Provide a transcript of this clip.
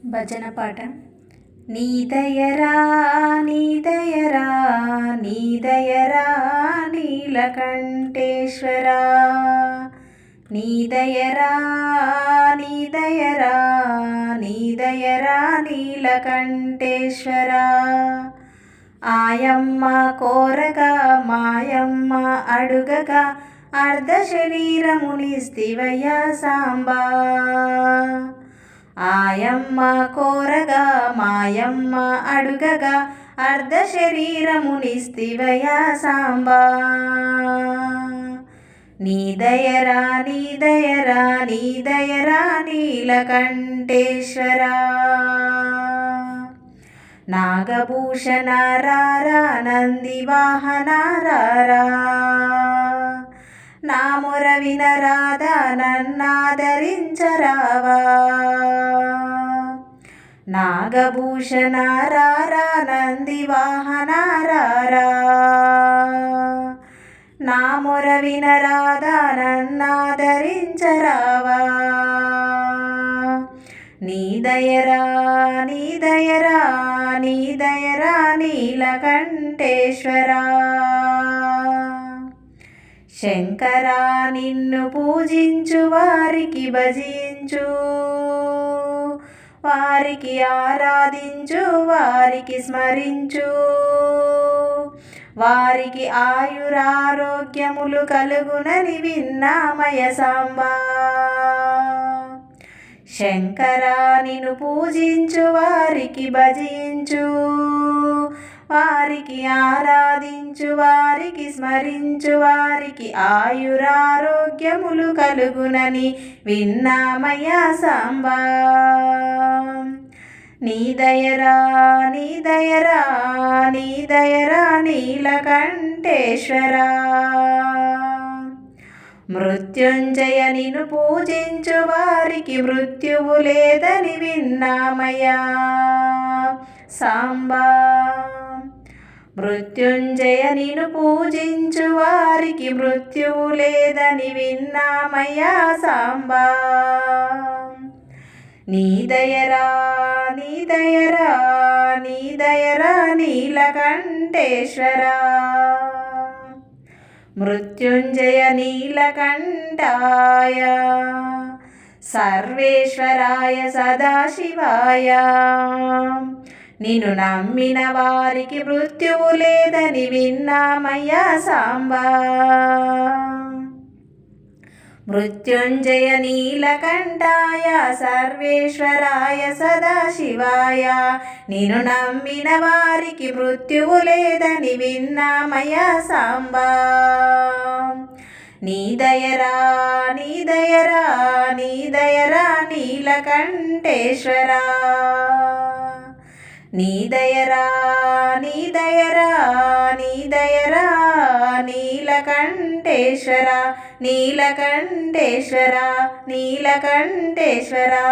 భజన పాట. నీదయరా నీదయరా నీదయరా నీలకంఠేశ్వరా, నీదయరా నీదయరా నీదయరా నీలకంఠేశ్వరా. ఆయమ్మ కోరగా మాయమ్మ అడుగగా అర్ధ శరీరమునిస్తివయ్యా సాంబా. ఆయమ్మ కోరగా మాయమ్మ అడుగగా అర్ధ శరీరమునిస్తివయ్యా సాంబా. నీదయరా నీదయరా నీదయరా నీలకంఠేశ్వరా. నాగభూషణ రారా నంది వాహన రారా, నా మొర వినరాదా నన్నాదరించరావా. నాగభూషణ రారా నంది వాహన రారా, నా మొర వినరాదా నన్నాదరించరావా. నీదయరా నీదయరా నీదయరా నీలకంఠేశ్వరా. శంకరా నిన్ను పూజించు వారికి భజించు, వారికి ఆరాధించు వారికి స్మరించు, వారికి ఆయురారోగ్యములు కలుగునని విన్నామయ సాంబా. శంకరా నిన్ను పూజించు వారికి భజించు, వారికి ఆరాధించు వారికి స్మరించు, వారికి ఆయురారోగ్యములు కలుగునని విన్నామయ్యా సాంబా. నీదయరా నీదయరా నీదయరా నీలకంఠేశ్వరా. మృత్యుంజయ నిన్ను పూజించు వారికి మృత్యువు లేదని విన్నామయ్యా సాంబా. మృత్యుంజయ నిన్ను పూజించు వారికి మృత్యువు లేదని విన్నామయ్యా సాంబా. నీదయరా నీదయరా నీదయరా నీలకంఠేశ్వరా. మృత్యుంజయ నీలకంఠాయ సర్వేశ్వరాయ సదాశివాయ. నిన్ను నమ్మిన వారికి మృత్యువు లేదని విన్నామయ్యా సాంబా. మృత్యుంజయ నీలకంఠాయ సర్వేశ్వరాయ సదాశివాయ. నిన్ను నమ్మిన వారికి మృత్యువు లేదని విన్నామయ్యా సాంబా. నీదయరా నీదయరా నీదయరా నీలకంఠేశ్వరా. నీదయరా నీదయరా నీదయరా నీలకంఠేశ్వరా. నీలకంఠేశ్వరా నీలకంఠేశ్వరా.